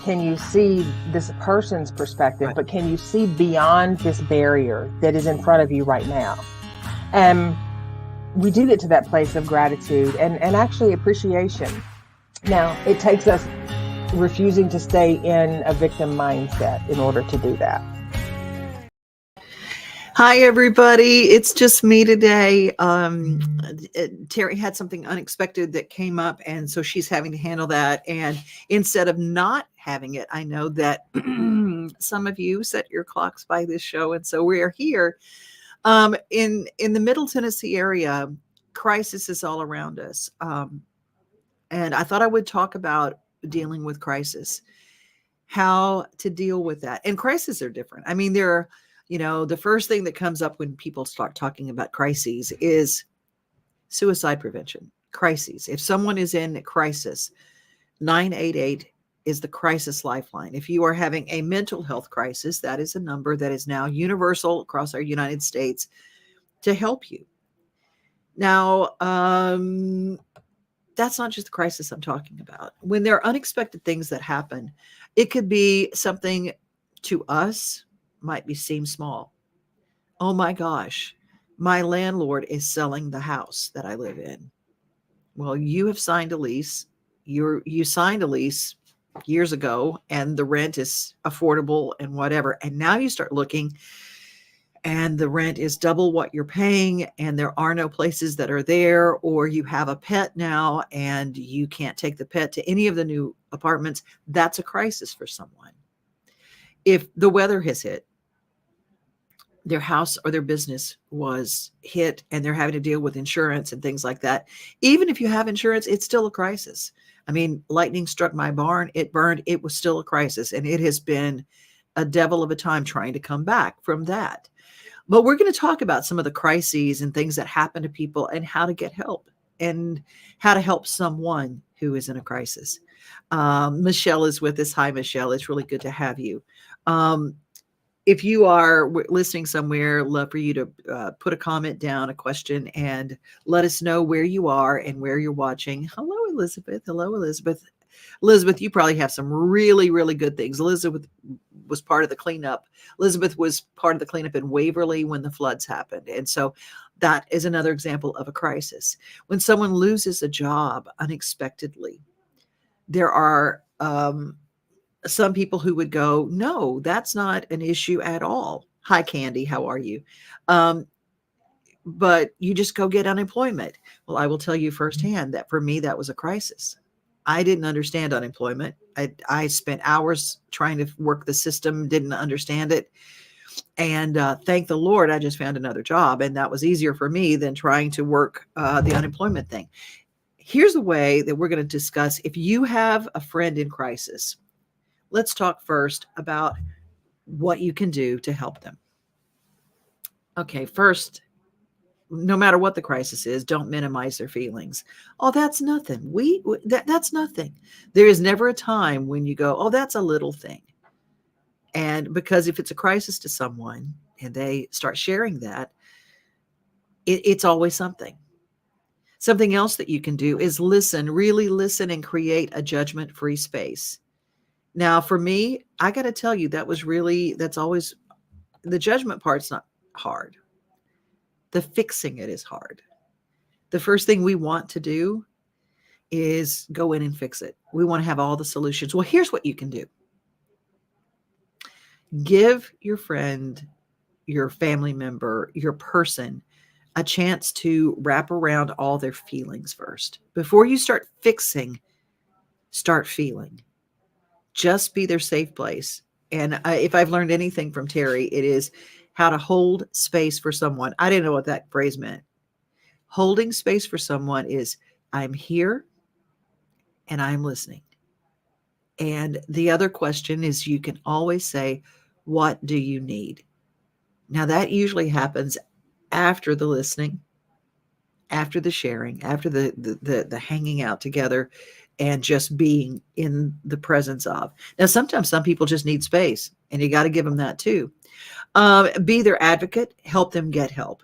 can you see this person's perspective, Right. but can you see beyond this barrier that is in front of you right now? And we do get to that place of gratitude and actually appreciation. Now, it takes us refusing to stay in a victim mindset in order to do that. Hi, everybody. It's just me today. Teri had something unexpected that came up, and so she's having to handle that. And instead of not having it, I know that some of you set your clocks by this show, and so we're here in the Middle Tennessee area. Crisis is all around us, and I thought I would talk about dealing with crisis, how to deal with that. And crises are different. I mean, there are, the first thing that comes up when people start talking about crises is suicide prevention. Crises. If someone is in crisis, 988 is the crisis lifeline. If you are having a mental health crisis, that is a number that is now universal across our United States to help you. Now, that's not just the crisis I'm talking about. When there are unexpected things that happen, it could be something to us might seem small. Oh my gosh, my landlord is selling the house that I live in. Well, you have signed a lease. You signed a lease years ago, and the rent is affordable and whatever. And now you start looking, and the rent is double what you're paying, and there are no places that are there, or you have a pet now and you can't take the pet to any of the new apartments. That's a crisis for someone. If the weather has hit, their house or their business was hit, and they're having to deal with insurance and things like that. Even if you have insurance, it's still a crisis. I mean, lightning struck my barn, it burned, it was still a crisis. And it has been a devil of a time trying to come back from that. But we're going to talk about some of the crises and things that happen to people and how to get help and how to help someone who is in a crisis. Michelle is with us. Hi, Michelle. It's really good to have you. If you are listening somewhere, love for you to put a comment down, a question, and let us know where you are and where you're watching. Hello, Elizabeth. Hello, Elizabeth. Elizabeth, you probably have some really, really good things. Elizabeth was part of the cleanup. Elizabeth was part of the cleanup in Waverly when the floods happened. And so that is another example of a crisis. When someone loses a job unexpectedly, there are some people who would go, no, that's not an issue at all. Hi, Candy. How are you? But you just go get unemployment. Well, I will tell you firsthand that for me, that was a crisis. I didn't understand unemployment. I spent hours trying to work the system, didn't understand it. And thank the Lord, I just found another job. And that was easier for me than trying to work the unemployment thing. Here's the way that we're going to discuss. If you have a friend in crisis, let's talk first about what you can do to help them. Okay, first, no matter what the crisis is, don't minimize their feelings. Oh, that's nothing. That's nothing. There is never a time when you go, oh, that's a little thing. And because if it's a crisis to someone and they start sharing that, it's always something. Something else that you can do is listen, really listen, and create a judgment-free space. Now, for me, I got to tell you, that's always, the judgment part's not hard. The fixing it is hard. The first thing we want to do is go in and fix it. We want to have all the solutions. Well, here's what you can do. Give your friend, your family member, your person a chance to wrap around all their feelings first. Before you start fixing, start feeling. Just be their safe place. And if I've learned anything from Teri, it is how to hold space for someone. I didn't know what that phrase meant. Holding space for someone is, I'm here and I'm listening. And the other question is, you can always say, what do you need? Now that usually happens after the listening, after the sharing, after the hanging out together and just being in the presence of. Now, sometimes some people just need space, and you got to give them that too. Be their advocate, help them get help.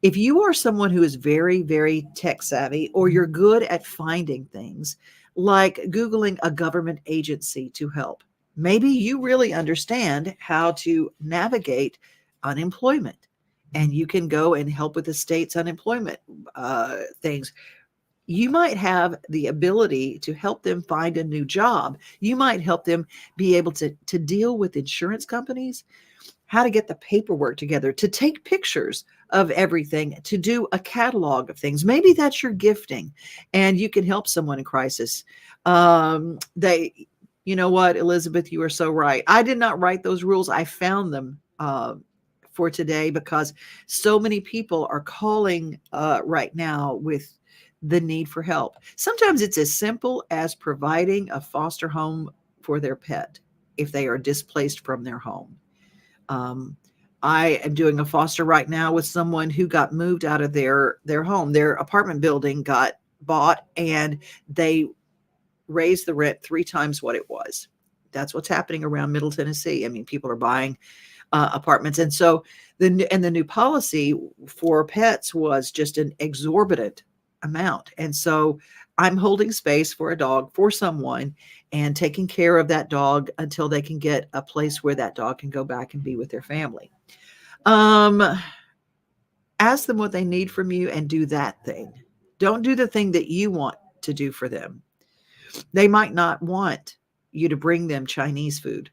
If you are someone who is very, very tech savvy, or you're good at finding things, like Googling a government agency to help. Maybe you really understand how to navigate unemployment, and you can go and help with the state's unemployment things. You might have the ability to help them find a new job. You might help them be able to deal with insurance companies, how to get the paperwork together, to take pictures of everything, to do a catalog of things. Maybe that's your gifting and you can help someone in crisis. You know what, Elizabeth, you are so right. I did not write those rules. I found them for today because so many people are calling right now with the need for help. Sometimes it's as simple as providing a foster home for their pet if they are displaced from their home. um, I am doing a foster right now with someone who got moved out of their home. Their apartment building got bought, and they raised the rent 3 times what it was. That's what's happening around Middle Tennessee. I mean, people are buying apartments, and so the new policy for pets was just an exorbitant amount. And so I'm holding space for a dog for someone and taking care of that dog until they can get a place where that dog can go back and be with their family. Um, Ask them what they need from you and do that thing. Don't do the thing that you want to do for them. They might not want you to bring them Chinese food.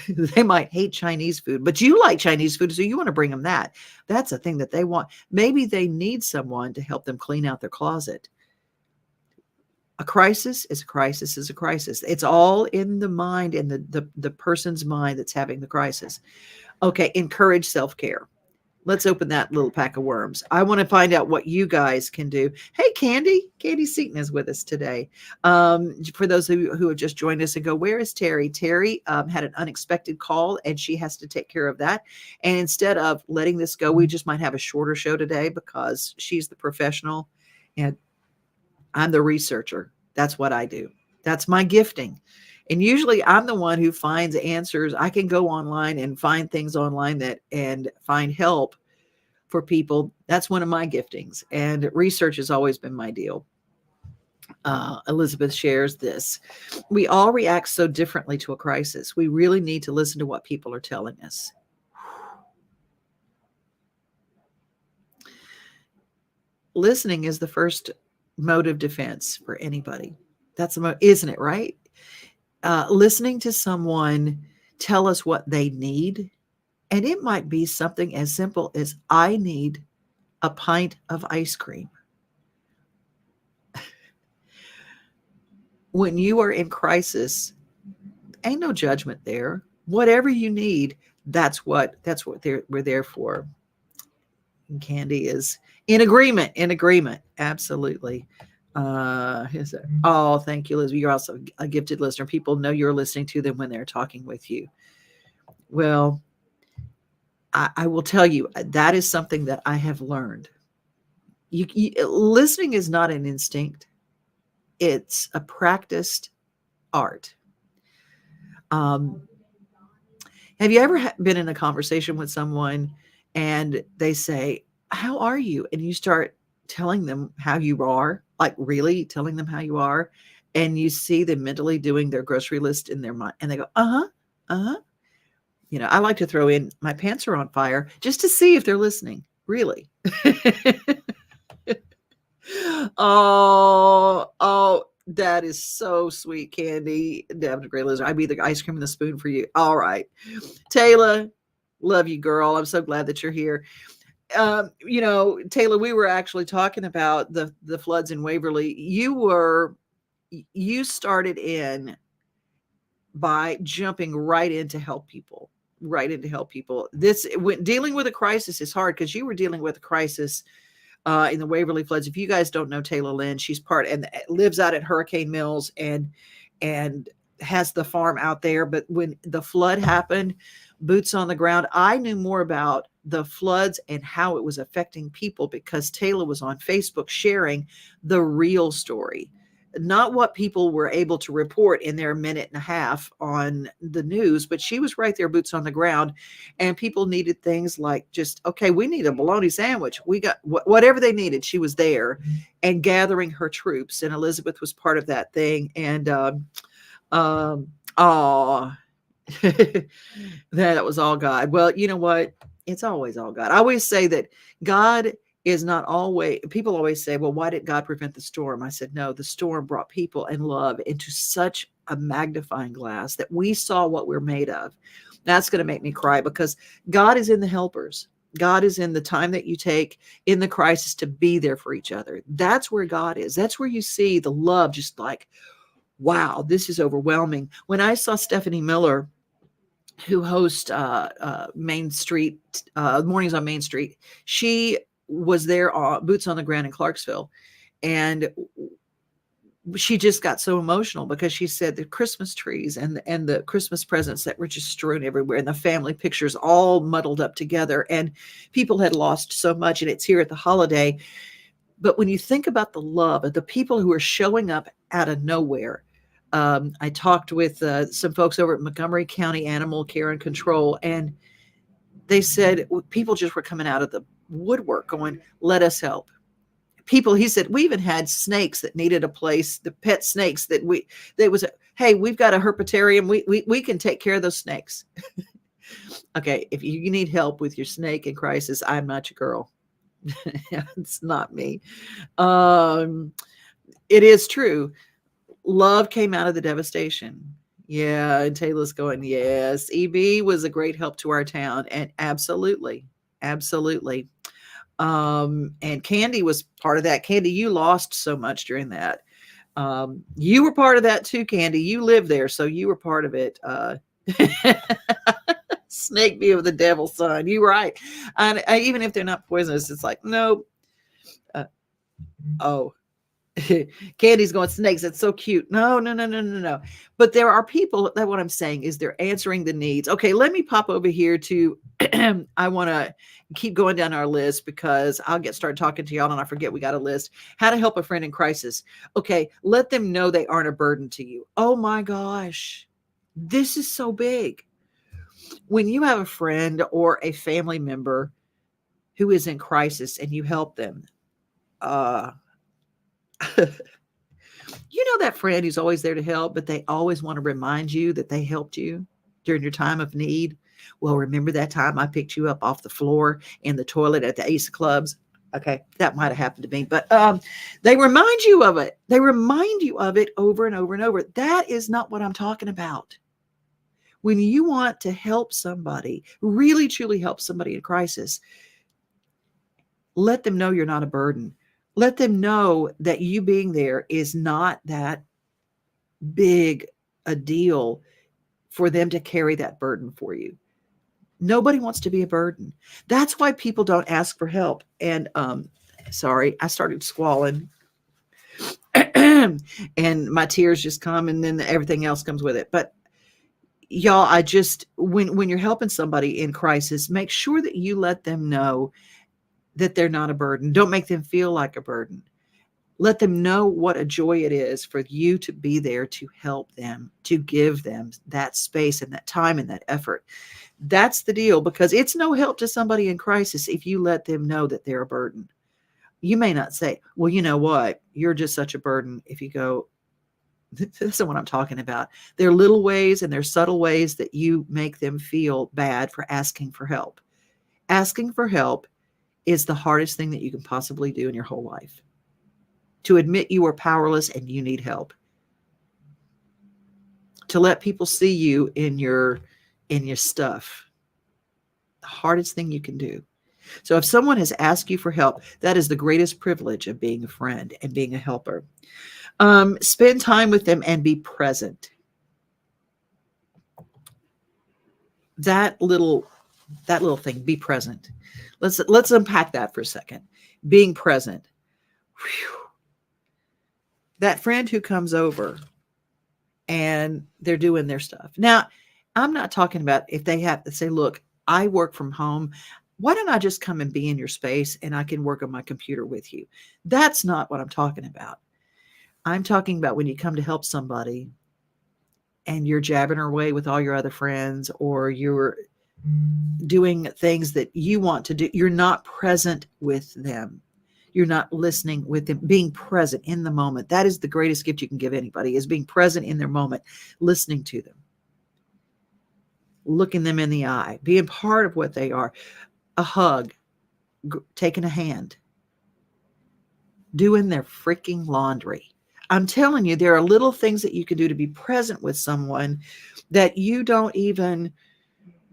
They might hate Chinese food, but you like Chinese food, so you want to bring them that. That's a thing that they want. Maybe they need someone to help them clean out their closet. A crisis is a crisis is a crisis. It's all in the mind and the person's mind that's having the crisis. Okay, encourage self-care. Let's open that little pack of worms. I want to find out what you guys can do. Hey, Candy Seaton is with us today. For those who have just joined us and go, where is Teri? Teri had an unexpected call and she has to take care of that. And instead of letting this go, we just might have a shorter show today because she's the professional and I'm the researcher. That's what I do. That's my gifting. And usually I'm the one who finds answers. I can go online and find things online and find help for people. That's one of my giftings. And research has always been my deal. Elizabeth shares this. We all react so differently to a crisis. We really need to listen to what people are telling us. Listening is the first mode of defense for anybody. That's isn't it, right? Listening to someone tell us what they need. And it might be something as simple as, I need a pint of ice cream. When you are in crisis, ain't no judgment there. Whatever you need, that's what we're there for. And Candy is in agreement. Absolutely. Oh, thank you, Liz. You're also a gifted listener. People know you're listening to them when they're talking with you. Well, I will tell you, that is something that I have learned. Listening is not an instinct. It's a practiced art. Have you ever been in a conversation with someone and they say, how are you? And you start telling them how you are, like really telling them how you are. And you see them mentally doing their grocery list in their mind. And they go, You know, I like to throw in, my pants are on fire, just to see if they're listening. Really. Oh, that is so sweet, Candy. Devon, a great listener. I'd be the ice cream and the spoon for you. All right. Taylor, love you, girl. I'm so glad that you're here. Taylor, we were actually talking about the floods in Waverly. You started in by jumping right in to help people. Dealing with a crisis is hard because you were dealing with a crisis in the Waverly floods. If you guys don't know Taylor Lynn, she's lives out at Hurricane Mills and has the farm out there. But when the flood happened, boots on the ground, I knew more about the floods and how it was affecting people because Taylor was on Facebook sharing the real story. not what people were able to report in their minute and a half on the news, but she was right there, boots on the ground. And people needed things like, just, okay, we need a bologna sandwich. We got whatever they needed. She was there and gathering her troops. And Elizabeth was part of that thing. And, oh, that was all God. Well, you know what? It's always all God. I always say that God is not always, people always say, well, why did God prevent the storm? I said, no, the storm brought people and love into such a magnifying glass that we saw what we're made of. That's going to make me cry, because God is in the helpers. God is in the time that you take in the crisis to be there for each other. That's where God is. That's where you see the love, just like, wow, this is overwhelming. When I saw Stephanie Miller, who hosts Main Street, Mornings on Main Street, she was there, boots on the ground in Clarksville. And she just got so emotional because she said the Christmas trees and the Christmas presents that were just strewn everywhere, and the family pictures all muddled up together, and people had lost so much, and it's here at the holiday. But when you think about the love of the people who are showing up out of nowhere, I talked with some folks over at Montgomery County Animal Care and Control, and they said people just were coming out of the woodwork going, let us help. People, he said, we even had snakes that needed a place, the pet snakes that hey, we've got a herpetarium. We can take care of those snakes. Okay, if you need help with your snake in crisis, I'm not your girl. It's not me. It is true. Love came out of the devastation. Yeah, and Taylor's going, yes, EB was a great help to our town. And absolutely. And Candy was part of that. Candy, you lost so much during that. You were part of that too, Candy. You lived there, so you were part of it. Snake be of the devil's son. You're right. And even if they're not poisonous, it's like, no. Oh. Candy's going, snakes, that's so cute. No. But there are people, that what I'm saying is they're answering the needs. Okay, let me pop over here to I want to keep going down our list, because I'll get started talking to y'all and I forget we got a list. How to help a friend in crisis. Okay, let them know they aren't a burden to you. Oh my gosh, this is so big. When you have a friend or a family member who is in crisis and you help them, you know, that friend who's always there to help, but they always want to remind you that they helped you during your time of need. Well, remember that time I picked you up off the floor in the toilet at the Ace of Clubs? Okay, that might have happened to me, but they remind you of it. They remind you of it over and over and over. That is not what I'm talking about. When you want to help somebody, really truly help somebody in crisis, let them know you're not a burden. Let them know that you being there is not that big a deal for them to carry that burden for you. Nobody wants to be a burden. That's why people don't ask for help. And sorry, I started squalling and my tears just come, and then everything else comes with it. But y'all, I just, when you're helping somebody in crisis, make sure that you let them know that they're not a burden. Don't make them feel like a burden. Let them know what a joy it is for you to be there to help them, to give them that space and that time and that effort. That's the deal, because it's no help to somebody in crisis if you let them know that they're a burden. You may not say, well, you know what? You're just such a burden. If you go, this is what I'm talking about. There are little ways and there are subtle ways that you make them feel bad for asking for help. Asking for help is the hardest thing that you can possibly do in your whole life. To admit you are powerless and you need help. To let people see you in your stuff. The hardest thing you can do. So if someone has asked you for help, that is the greatest privilege of being a friend and being a helper. Spend time with them and be present. That little thing, be present. Let's unpack that for a second. Being present. Whew. That friend who comes over and they're doing their stuff. Now, I'm not talking about if they have to say, look, I work from home. Why don't I just come and be in your space and I can work on my computer with you? That's not what I'm talking about. I'm talking about when you come to help somebody and you're jabbing away with all your other friends, or you're doing things that you want to do. You're not present with them. You're not listening with them, being present in the moment. That is the greatest gift you can give anybody, is being present in their moment, listening to them, looking them in the eye, being part of what they are. A hug, taking a hand, doing their freaking laundry. I'm telling you, there are little things that you can do to be present with someone that you don't even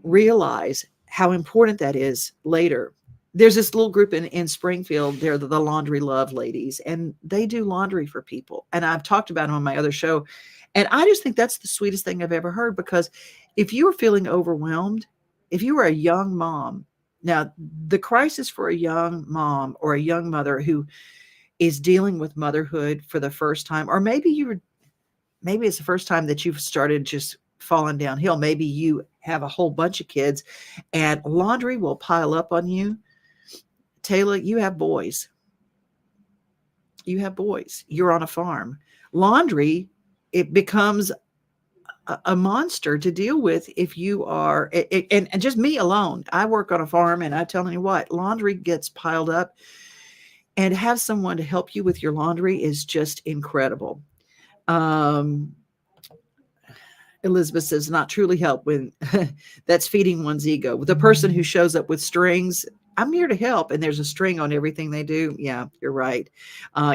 realize how important that is later. There's this little group in Springfield. They're the Laundry Love ladies, and they do laundry for people. And I've talked about them on my other show. And I just think that's the sweetest thing I've ever heard, because if you are feeling overwhelmed, if you are a young mom, now the crisis for a young mom or a young mother who is dealing with motherhood for the first time, or maybe it's the first time that you've started just falling downhill. Maybe you have a whole bunch of kids and laundry will pile up on you. Taylor, you have boys. You're on a farm. Laundry, it becomes a monster to deal with if you are, and just me alone. I work on a farm, and I'm telling you what, laundry gets piled up, and to have someone to help you with your laundry is just incredible. Elizabeth says, not truly help when that's feeding one's ego. The person who shows up with strings, I'm here to help, and there's a string on everything they do. Yeah, you're right.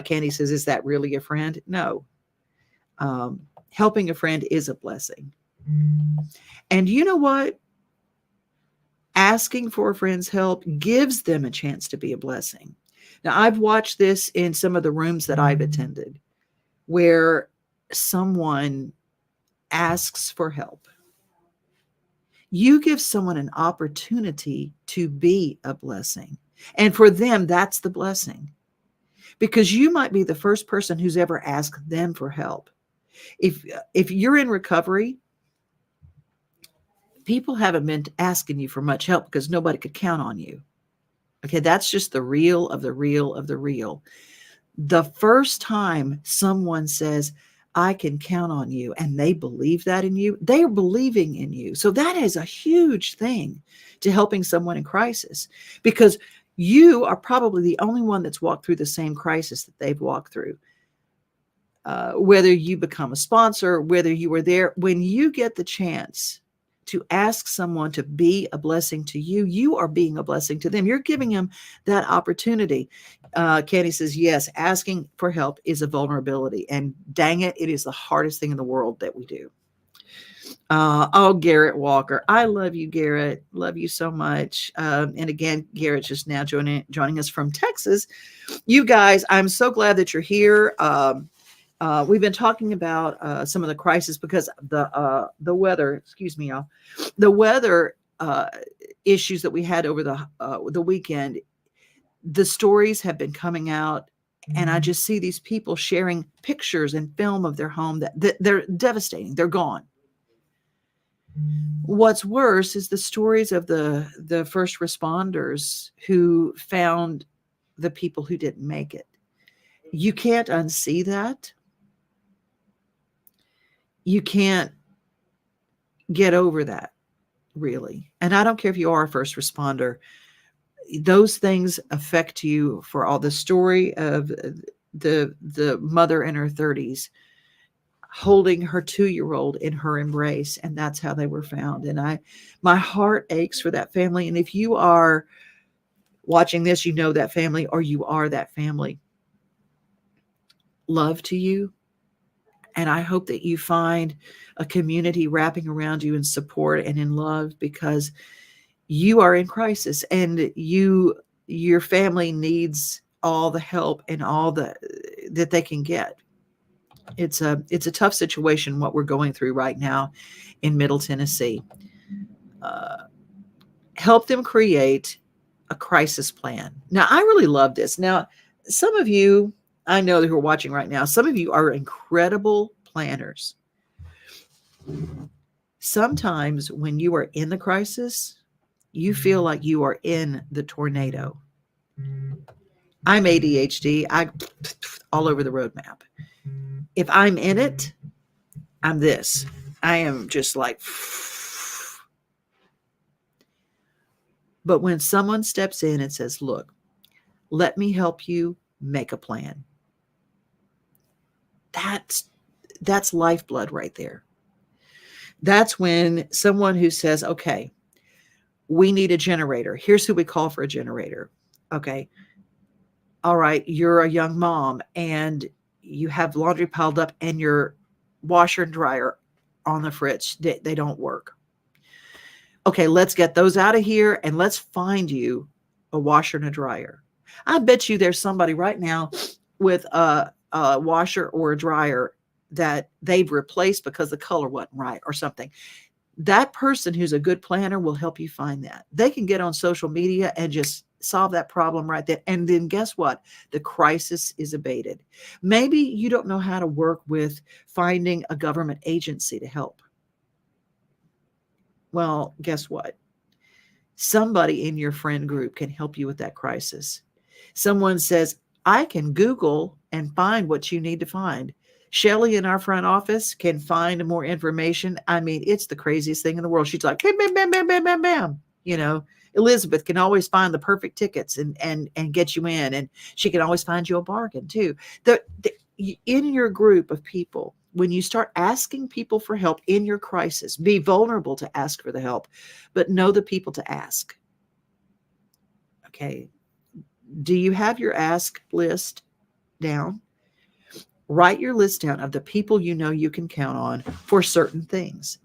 Candy says, is that really a friend? No. Helping a friend is a blessing. And you know what? Asking for a friend's help gives them a chance to be a blessing. Now, I've watched this in some of the rooms that I've attended, where someone asks for help. You give someone an opportunity to be a blessing. And for them, that's the blessing. Because you might be the first person who's ever asked them for help. If you're in recovery, people haven't been asking you for much help because nobody could count on you. Okay, that's just the real of the real of the real. The first time someone says, I can count on you, and they believe that in you, they are believing in you. So that is a huge thing to helping someone in crisis, because you are probably the only one that's walked through the same crisis that they've walked through. Whether you become a sponsor, whether you were there, when you get the chance to ask someone to be a blessing to you, you are being a blessing to them. You're giving them that opportunity. Candy says, yes, asking for help is a vulnerability. And dang it, it is the hardest thing in the world that we do. Garrett Walker. I love you, Garrett. Love you so much. And again, Garrett's just now joining us from Texas. You guys, I'm so glad that you're here. We've been talking about some of the crisis because the weather, excuse me, y'all, the weather issues that we had over the weekend. The stories have been coming out, and I just see these people sharing pictures and film of their home that they're devastating. They're gone. What's worse is the stories of the first responders who found the people who didn't make it. You can't unsee that. You can't get over that, really. And I don't care if you are a first responder. Those things affect you for all. The story of the mother in her 30s holding her 2-year-old in her embrace, and that's how they were found. And my heart aches for that family. And if you are watching this, you know that family, or you are that family. Love to you. And I hope that you find a community wrapping around you in support and in love, because you are in crisis, and your family needs all the help and all that they can get. It's a tough situation, what we're going through right now in Middle Tennessee. Help them create a crisis plan. Now, I really love this. Now, some of you, I know who are watching right now, some of you are incredible planners. Sometimes when you are in the crisis, you feel like you are in the tornado. I'm ADHD. I all over the roadmap. If I'm in it, I'm this. I am just like, but when someone steps in and says, look, let me help you make a plan, that's lifeblood right there. That's when someone who says, okay, we need a generator. Here's who we call for a generator. Okay. All right. You're a young mom and you have laundry piled up and your washer and dryer on the fridge. They don't work. Okay. Let's get those out of here and let's find you a washer and a dryer. I bet you there's somebody right now with a washer or a dryer that they've replaced because the color wasn't right or something. That person who's a good planner will help you find that. They can get on social media and just solve that problem right there. And then guess what? The crisis is abated. Maybe you don't know how to work with finding a government agency to help. Well, guess what? Somebody in your friend group can help you with that crisis. Someone says, I can Google and find what you need to find. Shelly in our front office can find more information. I mean, it's the craziest thing in the world. She's like, bam, bam, bam, bam, bam, bam, bam. You know, Elizabeth can always find the perfect tickets and get you in. And she can always find you a bargain too. In your group of people, when you start asking people for help in your crisis, be vulnerable to ask for the help, but know the people to ask. Okay. Do you have your ask list down? Write your list down of the people you know you can count on for certain things.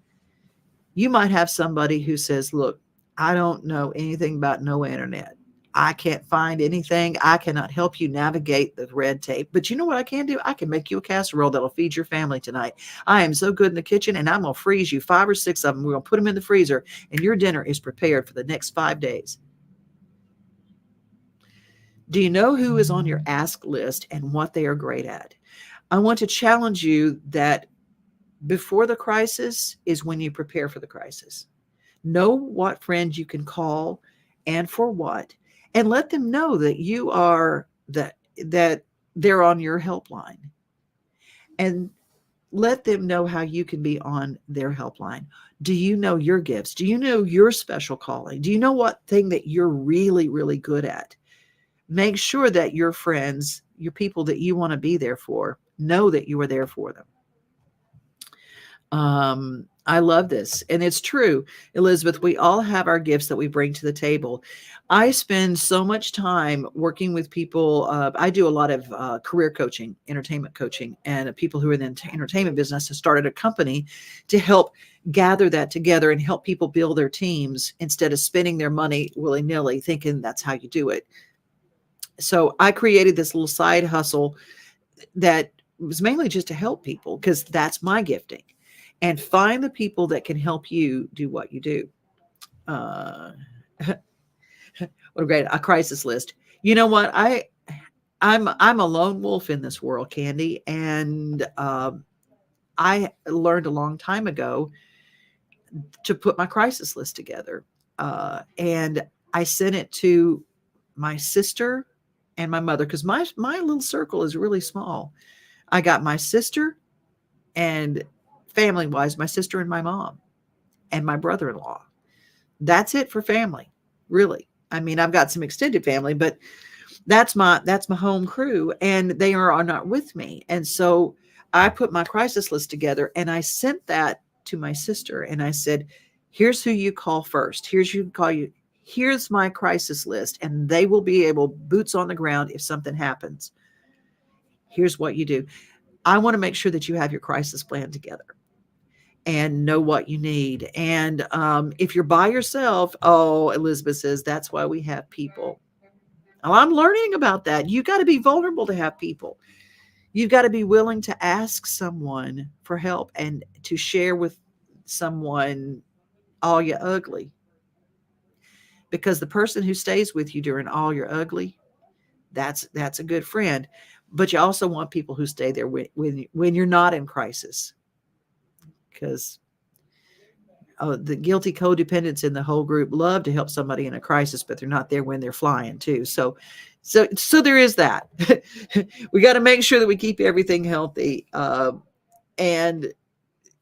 You might have somebody who says, look, I don't know anything about no internet. I can't find anything. I cannot help you navigate the red tape. But you know what I can do? I can make you a casserole that'll feed your family tonight. I am so good in the kitchen, and I'm going to freeze you 5 or 6 of them. We're going to put them in the freezer, and your dinner is prepared for the next 5 days. Do you know who is on your ask list and what they are great at? I want to challenge you that before the crisis is when you prepare for the crisis. Know what friends you can call and for what, and let them know that you are that they're on your helpline, and let them know how you can be on their helpline. Do you know your gifts? Do you know your special calling? Do you know what thing that you're really, really good at? Make sure that your friends, your people that you want to be there for, know that you are there for them. I love this. And it's true, Elizabeth, we all have our gifts that we bring to the table. I spend so much time working with people. I do a lot of career coaching, entertainment coaching, and people who are in the entertainment business have started a company to help gather that together and help people build their teams instead of spending their money willy-nilly thinking that's how you do it. So I created this little side hustle that was mainly just to help people because that's my gifting, and find the people that can help you do what you do. What a crisis list. You know what? I'm a lone wolf in this world, Candy, and I learned a long time ago to put my crisis list together, and I sent it to my sister and my mother because my little circle is really small. I got my sister, and family wise, my sister and my mom and my brother-in-law. That's it for family, really. I mean, I've got some extended family, but that's my home crew, and they are not with me. And so I put my crisis list together and I sent that to my sister, and I said, here's who you call first. Here's my crisis list, and they will be able, boots on the ground, if something happens. Here's what you do. I want to make sure that you have your crisis plan together and know what you need. And if you're by yourself, oh, Elizabeth says, that's why we have people. Oh, I'm learning about that. You got to be vulnerable to have people. You've got to be willing to ask someone for help and to share with someone all your ugly. Because the person who stays with you during all your ugly, that's a good friend. But you also want people who stay there when you're not in crisis. Because the guilty codependents in the whole group love to help somebody in a crisis, but they're not there when they're flying too. So there is that. We got to make sure that we keep everything healthy. And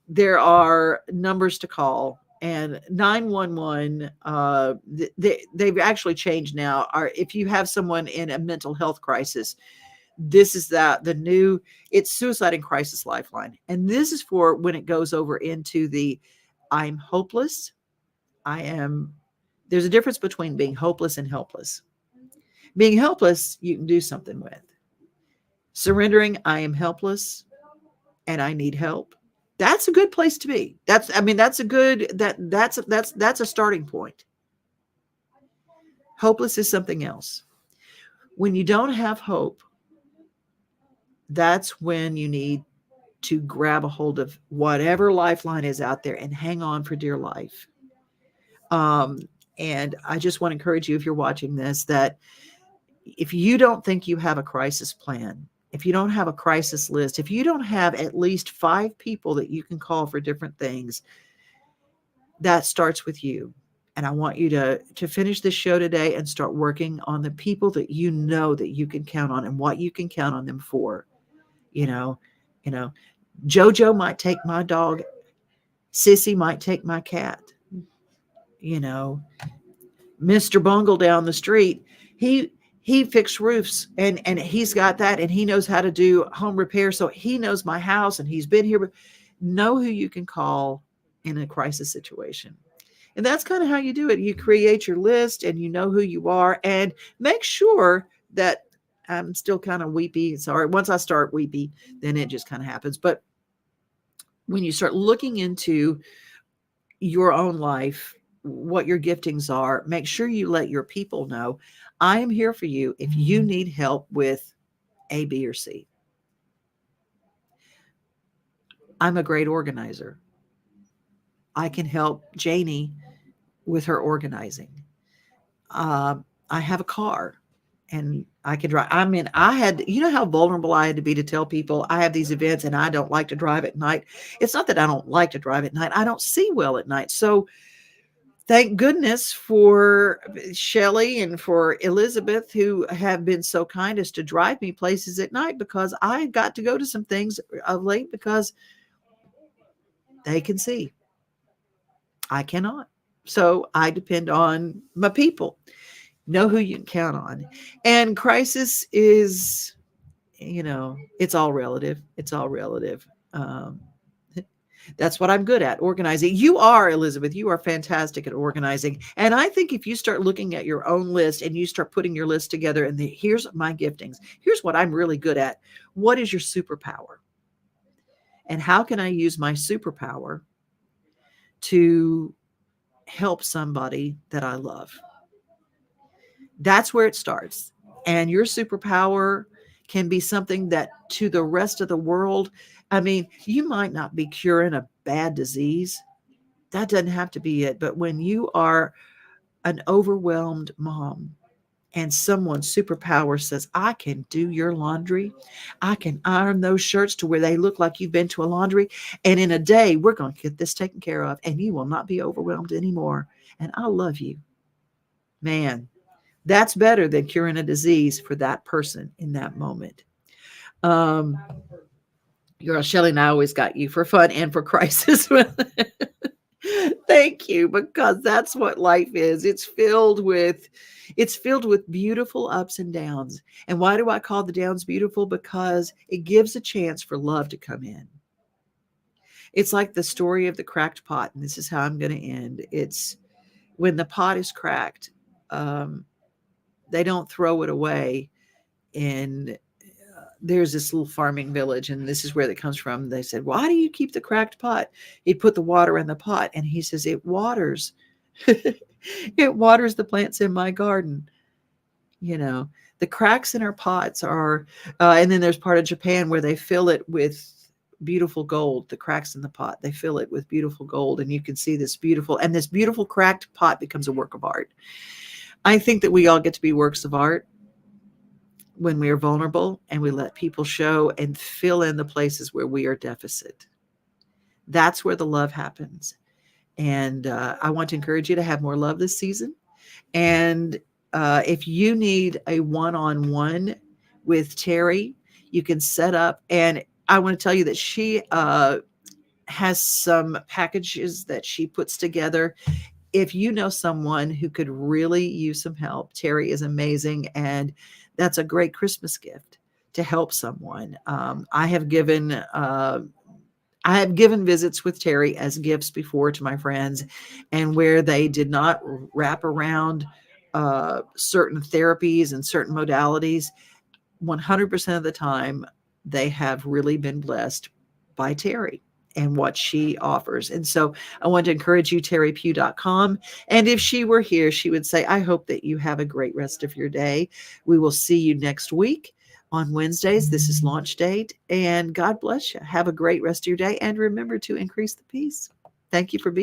there are numbers to call, and 911, they've actually changed now. If you have someone in a mental health crisis, this is the new, it's Suicide and Crisis Lifeline. And this is for when it goes over into the I'm hopeless. There's a difference between being hopeless and helpless. Being helpless, you can do something with. Surrendering, I am helpless and I need help. That's a good place to be. That's a starting point. Hopeless is something else. When you don't have hope, that's when you need to grab a hold of whatever lifeline is out there and hang on for dear life. And I just want to encourage you, if you're watching this, that if you don't think you have a crisis plan, if you don't have a crisis list, if you don't have at least 5 people that you can call for different things, that starts with you. And I want you to finish this show today and start working on the people that you know that you can count on and what you can count on them for. You know, Jojo might take my dog. Sissy might take my cat. Mr. Bungle down the street, he fixed roofs and he's got that, and he knows how to do home repair. So he knows my house and he's been here. Know who you can call in a crisis situation. And that's kind of how you do it. You create your list and you know who you are, and make sure that I'm still kind of weepy. Sorry. Once I start weepy, then it just kind of happens. But when you start looking into your own life, what your giftings are, make sure you let your people know, I am here for you if you need help with A, B, or C. I'm a great organizer. I can help Janie with her organizing. I have a car and I can drive. You know how vulnerable I had to be to tell people I have these events and I don't like to drive at night. It's not that I don't like to drive at night. I don't see well at night. So thank goodness for Shelley and for Elizabeth, who have been so kind as to drive me places at night, because I got to go to some things of late because they can see. I cannot. So I depend on my people. Know who you can count on. And crisis is, it's all relative. It's all relative. That's what I'm good at, organizing. You are, Elizabeth, you are fantastic at organizing. And I think if you start looking at your own list and you start putting your list together, and here's my giftings, here's what I'm really good at. What is your superpower? And how can I use my superpower to help somebody that I love? That's where it starts. And your superpower can be something that to the rest of the world, you might not be curing a bad disease. That doesn't have to be it. But when you are an overwhelmed mom and someone's superpower says, I can do your laundry, I can iron those shirts to where they look like you've been to a laundry, and in a day, we're going to get this taken care of, and you will not be overwhelmed anymore. And I love you. Man, that's better than curing a disease for that person in that moment. Girl, Shelley and I always got you for fun and for crisis. Thank you, because that's what life is. It's filled with beautiful ups and downs. And why do I call the downs beautiful? Because it gives a chance for love to come in. It's like the story of the cracked pot, and this is how I'm going to end. It's when the pot is cracked, they don't throw it away. And there's this little farming village, and this is where it comes from. They said, why do you keep the cracked pot? He'd put the water in the pot, and he says, it waters. It waters the plants in my garden. The cracks in our pots are, and then there's part of Japan where they fill it with beautiful gold. The cracks in the pot, they fill it with beautiful gold, and you can see this beautiful cracked pot becomes a work of art. I think that we all get to be works of art when we are vulnerable and we let people show and fill in the places where we are deficit. That's where the love happens. And I want to encourage you to have more love this season. And if you need a one-on-one with Teri, you can set up. And I want to tell you that she has some packages that she puts together. If you know someone who could really use some help, Teri is amazing. And that's a great Christmas gift to help someone. I have given visits with Teri as gifts before to my friends, and where they did not wrap around certain therapies and certain modalities, 100% of the time, they have really been blessed by Teri and what she offers. And so I want to encourage you, terrypugh.com. And if she were here, she would say, I hope that you have a great rest of your day. We will see you next week on Wednesdays. This is launch date. And God bless you. Have a great rest of your day. And remember to increase the peace. Thank you for being